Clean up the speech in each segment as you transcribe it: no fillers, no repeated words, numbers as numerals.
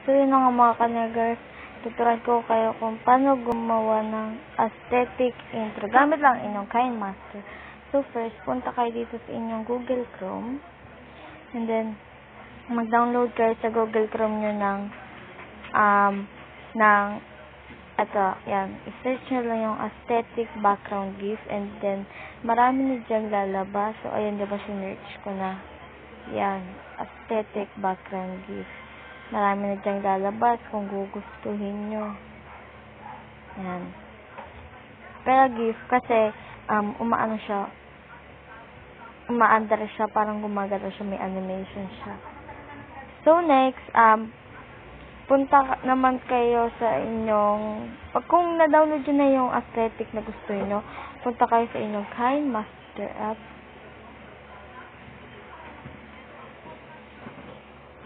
So, yun na nga mga kanegers. Tuturuan ko kayo kung paano gumawa ng aesthetic intro. Gamit lang inyong KineMaster. So, first, punta kayo dito sa inyong Google Chrome. And then, mag-download kayo sa Google Chrome nyo yan. I-search nyo lang yung aesthetic background GIF. And then, marami na dyan lalabas. So, ayan, diba, sinerch ko na. Yan, aesthetic background GIF. Marami na dyan lalabas kung gugustuhin nyo. Yan. Pero GIF, kasi, umaandar siya, parang gumagalaw siya, may animation siya. So, next, punta naman kayo sa inyong, kung na-download nyo na yung aesthetic na gusto nyo, punta kayo sa inyong KineMaster app.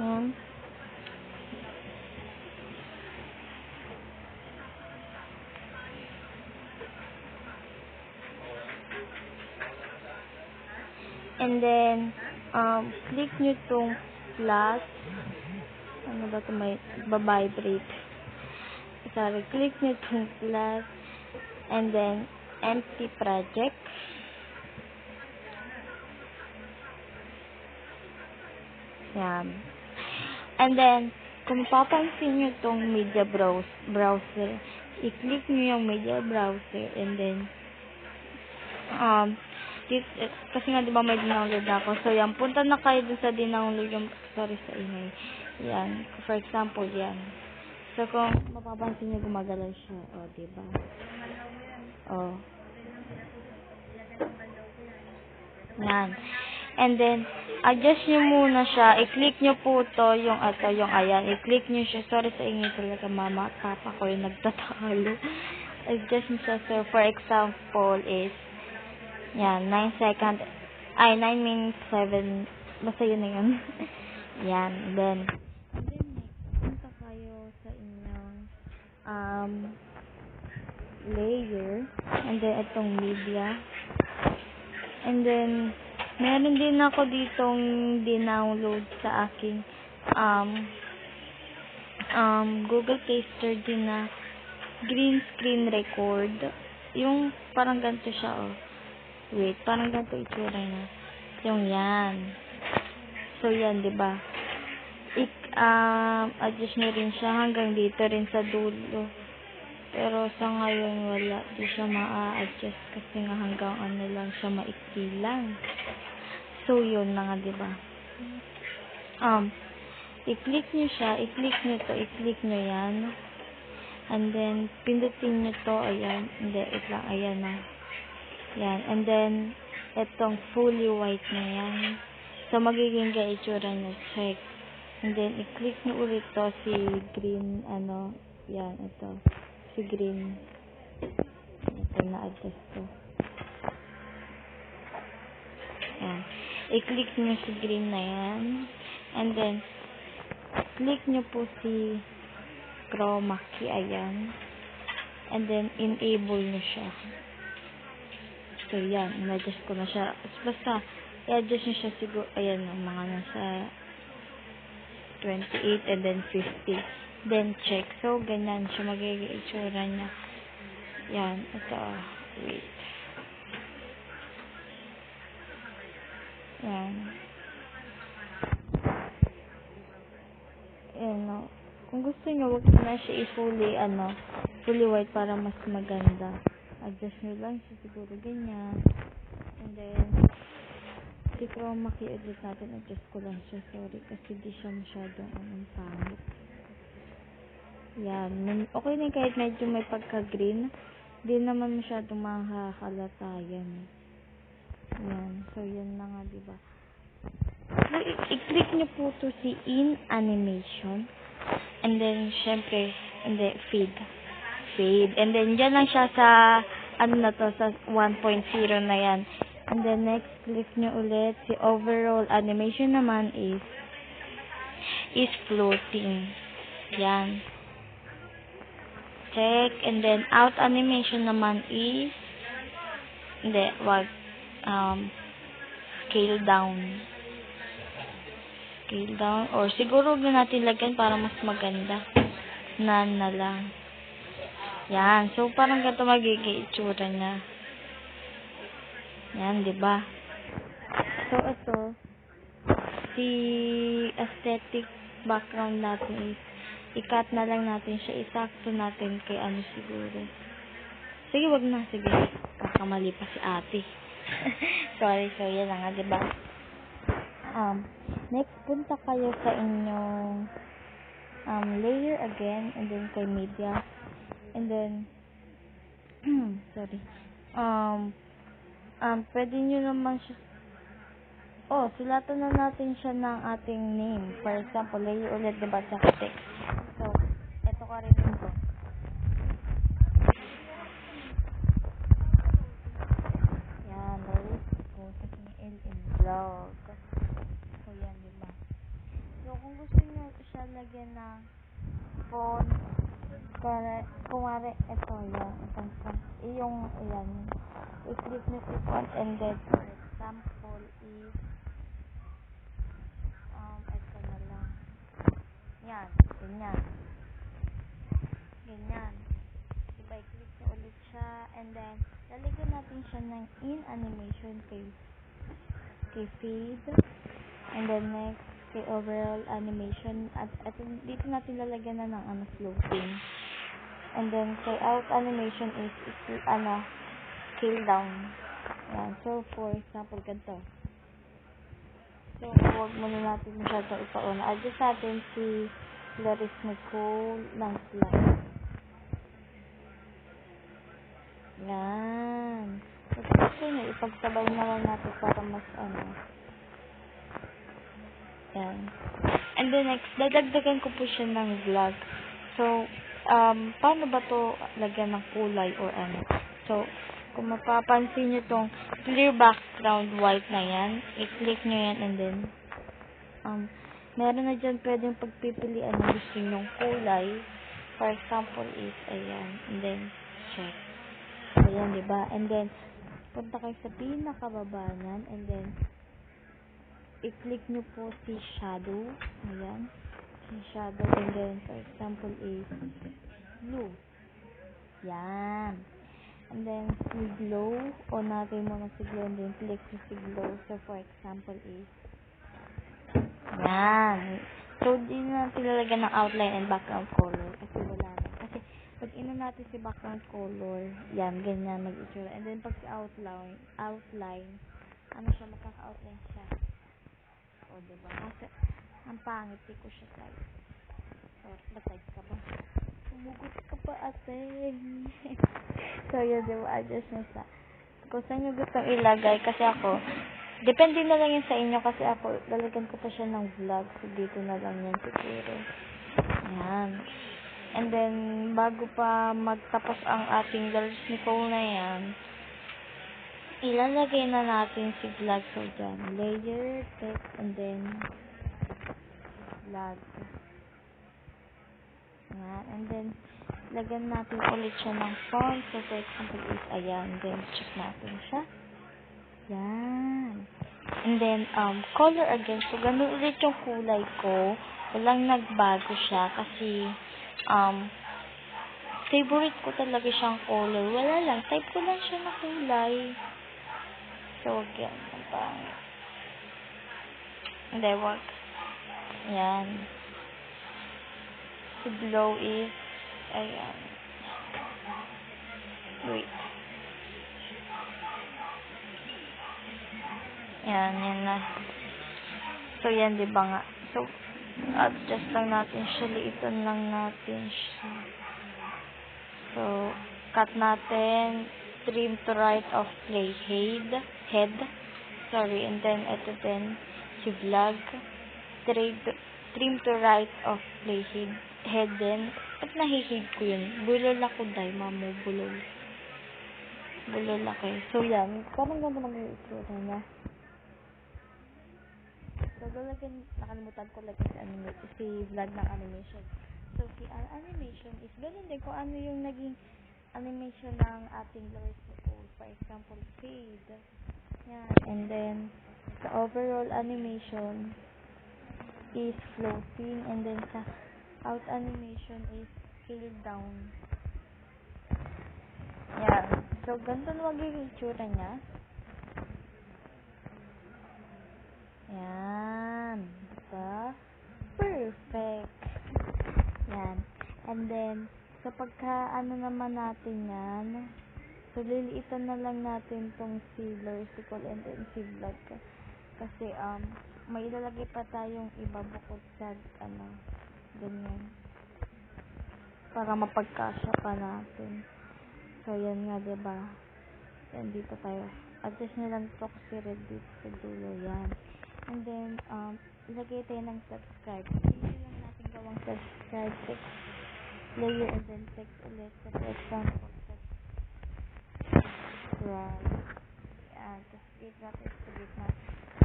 Yan. And then, click nyo tong plus. Ano ba ito? May babibrate. Sorry, click nyo tong plus. And then, empty project. Yan. And then, kung papansin nyo tong media browser, i-click nyo yung media browser. And then, kasi nga diba may dinownload na ako. So, yan. Punta na kayo dun sa dinownload yung, sorry sa ingay. Yan. For example, yan. So, kung mapapansin nyo, gumagalaw siya. O, diba? O. Yan. And then, adjust nyo muna siya. I-click nyo po to, yung ayan. I-click nyo siya. Sorry sa ingay talaga, mama at papa ko yung nagtatalo. Adjust nyo siya. So, for example, is, yan, 9 minutes, 7, basta yun na yun. Yan, then next, punta kayo sa inyong, layer, and then, itong media, and then, meron din ako ditong dinownload sa aking, Google Play Store din na green screen record, yung parang ganito siya, oh. Wait, parang ganito itsura niya. Yung yan. So, yan, diba? Adjust nyo rin siya hanggang dito rin sa dulo. Pero sa ngayon, wala. Di siya ma-adjust kasi nga hanggang ano lang siya, maikli lang. So, yun na nga, diba? I-click nyo siya. I-click nyo to. I-click nyo yan. And then, pindutin nyo to. Ayan. Hindi, lang. Ayan na. Yan. And then, itong fully white na yan. So, magiging itsura niya. Check. And then, i-click nyo ulit to si green, yan, ito. Si green. Ito, na-adjust to. Yan. I-click nyo si green na yan. And then, click nyo po si chroma key. Ayan. And then, enable nyo siya. So, yan. In-adjust ko na siya. Basta, i-adjust nyo siya siguro, ayan, mga nasa 28 and then 50. Then, check. So, ganyan siya. Magiging itsura niya. Yan. Ito. Wait. Yan. Yan, no. Kung gusto nyo, wag na siya i-fully, fully white para mas maganda. Adjust nyo lang siya siguro ganyan. And then, si chroma key edit natin. Adjust ko lang siya. Sorry. Kasi di siya masyadong pangit. Yan. Okay na kahit medyo may pagka-green. Di naman masyadong makakalata yan. Yan. So, yan na nga, diba? So, i-click nyo po to si in animation. And then, syempre, fade. And then, dyan lang siya sa, sa 1.0 na yan. And then, next, click nyo ulit. Si overall animation naman is floating. Yan. Check. And then, out animation naman is, scale down. scale down. Or siguro huwag na natin lagyan para mas maganda. None na lang. Yan. So, parang ganito magiging itsura niya. Yan, di ba? So, ito, si aesthetic background natin is, i-cut na lang natin siya. Isakto natin kay ano siguro. Sige, wag na. Sige. Kakamali pa si ate. Sorry, so yan lang nga, di ba? Next, punta kayo sa inyong layer again, and then kay media. And then, sorry. Pwede nyo naman siya, sulatan na natin siya ng ating name. For example, layer ulit, diba, sa text. So, eto ka rin ito. Yan, let's go sa L in vlog. So, yan, diba? So, kung gusto nyo siya lagyan ng font, kumari, ito, yan, yung, ayan, i-click nyo si font, and then, for example, is, ito na lang, yan, ganyan, diba, i-click nyo ulit siya, and then, lalagyan natin siya ng in animation kay fade, and then next, kay overall animation, at dito natin lalagyan na ng floating. And then, kay out animation is scale down. Yan. So, for example, ganito. So, huwag muna natin masyadong ipauna. Adjust natin si Laris Nicole ng slide. Yan. So, gusto nyo, ipagsabay na lang natin para mas yan. And then next, dadagdagan ko po siya ng vlog. So, paano ba to lagyan ng kulay or ano? So, kung mapapansin nyo tong clear background white na yan, i-click nyo yan, and then, meron na dyan pwedeng pagpipilian ng gusto nyong kulay. For example is, ayan, and then, check. Ayan, diba? And then, punta kayo sa pinakababa nyan, and then, i-click nyo po si shadow. Ayan. Si shadow. And then, for example, is blue. Yan. And then, si glow. O natin muna si glow. And then, click nyo si glow. So, for example, is yan. So, di na natin lalagyan ng outline and background color. Kasi wala na. Kasi, pag ina natin si background color, yan, ganyan mag-itsura. And then, pag si outline, ano siya, makaka-outline siya. O, diba? Kasi, ang pangit, di ko siya type. So, ba-type ka ba? Umugot ka pa, ate. So, yun, diba? Adjust nyo sa. Kung saan nyo gustong ilagay, kasi ako, depende na lang yun sa inyo, kasi ako, lalagyan ko pa siya ng vlog. So, dito na lang yan siguro. Ayan. And then, bago pa magtapos ang ating Laris Nicole na yan, ilalagay na natin si vlog. So, dyan, layer, text, and then, vlog. Ayan. And then, lagyan natin ulit siya ng font. So, for example, is, ayan. Then, check natin siya. Ayan. And then, color again. So, ganun ulit yung kulay ko. Walang nagbago siya kasi, favorite ko talaga siyang color. Wala lang. Type ko lang siya na kulay. So, again, ang pangit. Hindi, wag. Ayan. Si glow is, ayan. Wait. Ayan, yan na. So, yan, diba nga? So, adjust lang natin siya. Liitan lang natin siya. So, cut natin. Trim to right of play head. Sorry, and then ito din si vlog. Trim to right of play head din. Ba't nahihid ko yun? Bulol ako dahil, mamo, bulol. Bulol ako eh. So, yan. Parang ganda mag-i-itsura niya. So, nakalimutan ko si vlog ng animation. So, si animation is ganun din kung ano yung naging animation ng ating Laris Nicole. For example, fade. Yan. And then, sa overall animation, is floating, and then sa out animation is scaled down. Yan. So, ganito na magiging itsura niya. Yan. Diba? Perfect. Yan. And then, sa pagka-ano naman natin yan, so, liliitan na lang natin tong si Lursicle and then si Vlog. Kasi, may ilalagay pa tayong iba bukod sa, ganyan. Para mapagkasya pa natin. So, yan nga, diba? Yan, dito tayo. Adjust nyo lang ito kasi red dito sa dulo. Yan. And then, ilagay tayo ng subscribe. Hindi lang natin gawang subscribe, text layer, and then text ulit. So, for example, subscribe. Yan. Tapos, gate natin sa gitna.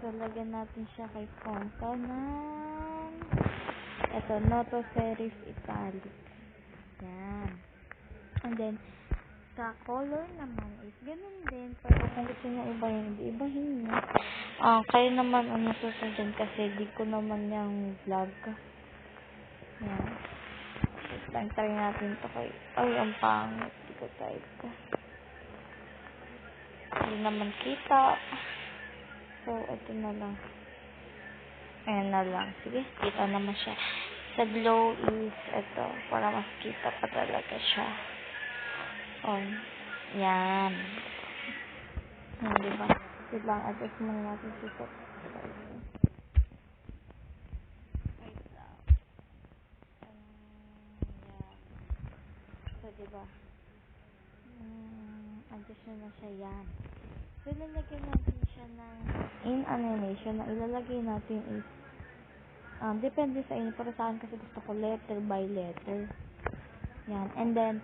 So, lagyan natin siya kay Fonta ng ito, Noto Serif Italic. Yan. And then, sa color naman is ganun din. Pero kung gusto nyo ibahin, ibahin nyo. Kayo naman ang masusunod dyan kasi di ko naman yung vlog. Yan. Lang try natin to kay... Ay, ang pangit. Di ko type. Hindi naman kita. So, ito na lang. Ayan na lang. Sige, kita naman siya. Sa glow is ito. Para mas kita pa talaga siya. On. Yan. Yan, diba? Wait lang, adjust muna natin si subscribe. Wait lang. Yan. So, diba? Adjust na siya. Yan. So, ilalagay natin siya ng in animation. Na ilalagay natin is depende sa inyo. Para sa akin kasi gusto ko letter by letter. Yan. And then,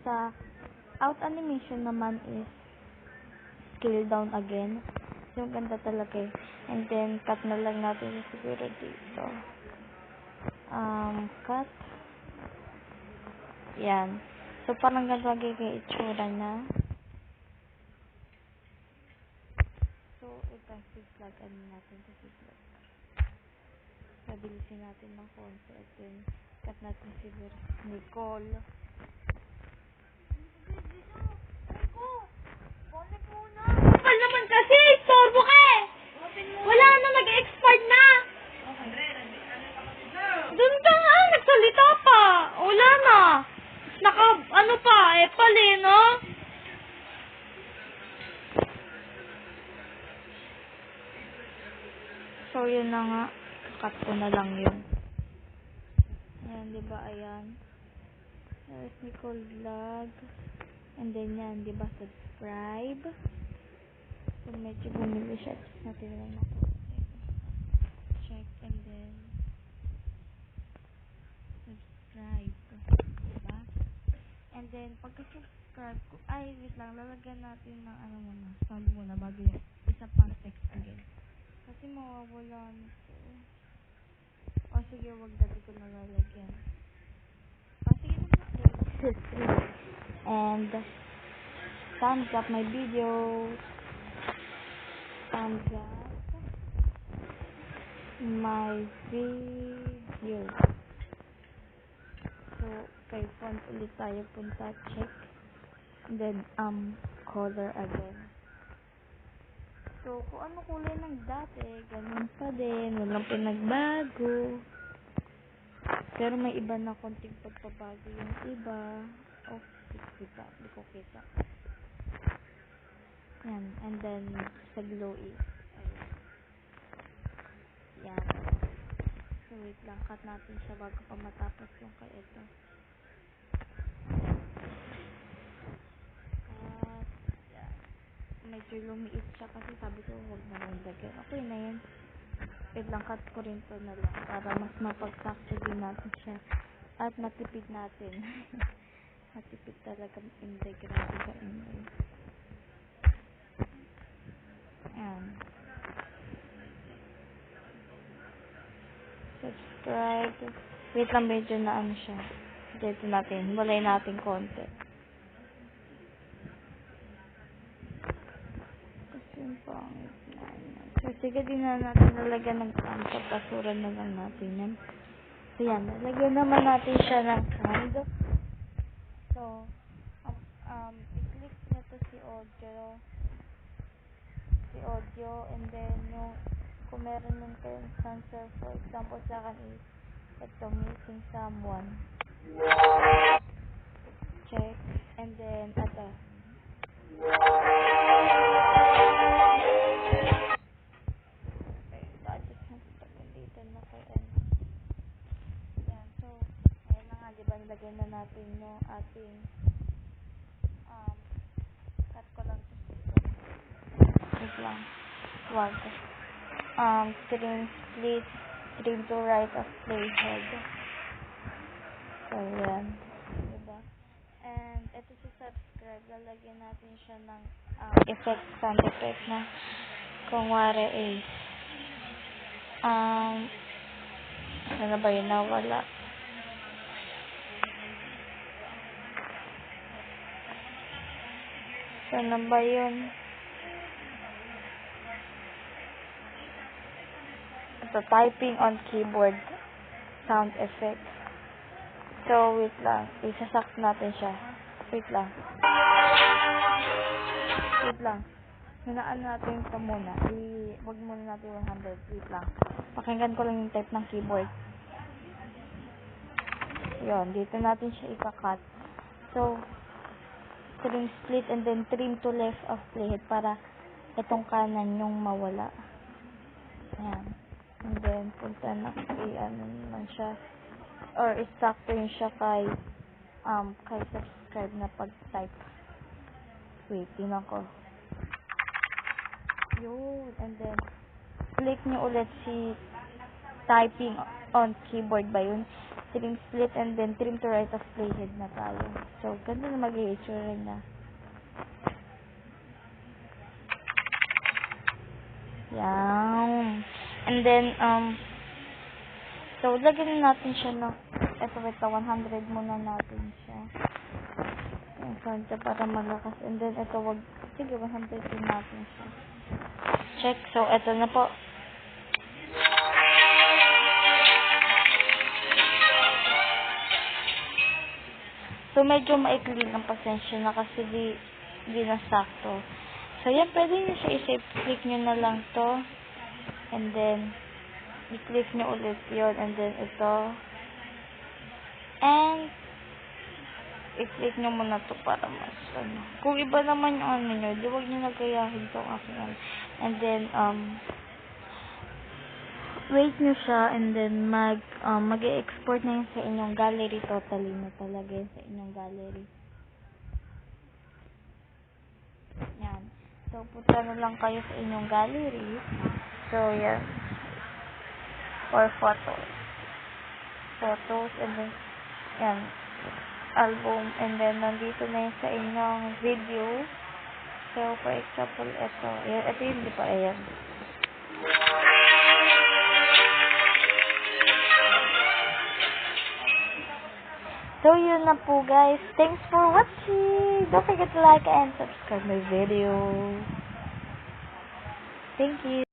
sa out animation naman is scale down again. Yung ganda talaga eh. And then, cut na lang natin yung siguro dito. Cut. Yan. So, parang ganda magiging itsura na. So, ito, flag ano natin sa flag. Pabilisin natin ng konti. At then, cut natin siguro Nicole. Kapal naman kasi, istorbo ka eh. Wala na, nag-expire na. Doon ka nga, nagsalita pa. Wala na. Ano pa, pali, no? So, yun na nga. Cut ko na lang yun. Ayan, diba? Ayan. There's Nicole Vlog. And then yan, diba? Subscribe. So, medyo bumili siya. Tapos natin lang na check. And then, subscribe. Diba? And then, pagka-subscribe ko, ay, wait lang. Lalagyan natin ng muna. Sound muna bago yung isa pang text again. Kasi mawawala nito. O, sige, wag dati ko nalalagyan. O, sige na. And, thumbs up my videos. Thumbs up my videos. So, kay font ulit tayo punta. Check. And then, color again. So, kung ano kulay ng dati, ganun pa din. Walang pinagbago. Pero may iba na konting pagpabago yung iba. Oh, kita. Hindi ko kita. Yan. And then, sa glow is, ayan. Yan. So, wait lang. Cut natin siya bago pa matapos yung kay ito. Cut. Yan. Medyo lumiit siya kasi sabi ko, huwag na lang lagyan. Okay na yan. Wait lang, cut ko rin to na lang para mas mapagsakto din natin siya. At matipid natin. Matipid talaga integrate sa inyo. Ayan. Subscribe. Wait lang, medyo na ano siya. Dito natin. Mulay natin konti. Kasi yung pangit na. Sige, di na natin nalagyan ng can. Sa basura na lang natin yan. So, yan. Nalagyan naman natin siya ng can. So, i-click nyo to si audio, and then yung kung meron nun kayong sensor, for example, sa akin is ito, missing someone. Check, and then ito. Okay, I just have to dito na kay yan, so, ayan na nga, diba, nilagay na natin yung ating cut ko lang wait lang. Wag. Trim split, trim to right of playhead. So, yan. Diba? And, ito si subscribe. Lalagyan natin siya ng effect, sound effect na kung wari is ano ba yun? Nawala. Ano ba yun? Ito, typing on keyboard sound effect. So, wait lang. Isasak natin siya. Wait lang. Wait lang. Hinaan natin ito muna. Wag muna natin 100. Wait lang. Pakinggan ko lang yung type ng keyboard. Yun. Dito natin siya ikakat. So, trim split and then trim to left of playhead para itong kanan yung mawala. Ayan. And then, punta na ano naman siya. Or, isakto yun siya kay subscribe na pag-type. Wait, tingnan ko. Yun. And then, click nyo ulit si typing on keyboard ba yun? Trim split and then trim to right of playhead na tayo. So, ganda na mag-i-itsura na. Yan. And then, so, lagyan natin siya no. Ito, 100 muna natin siya. Yung sound siya para malakas. And then, ito, sige, 100 din natin siya. Check. So, ito na po. So, medyo maikli ng pasensya na kasi di nasakto. So, yan, pwede nyo siya i-save. Click nyo na lang to. And then, i-click nyo ulit yun. And then, ito. And, i-click nyo muna to para mas, Kung iba naman yung ano nyo, di wag nyo nagayahin tong aking ano. And then, wait nyo siya. And then, mag-i-export na yun sa inyong gallery. Totally na talaga yun sa inyong gallery. Yan. So, punta na lang kayo sa inyong gallery. So, yan. Or photos. Photos, and then, yan. Album, and then, nandito na yun sa inyong video. So, for example, ito. Yan, ito yun, di ba? Ayan. So, yun na po, guys. Thanks for watching. Don't forget to like and subscribe my video. Thank you.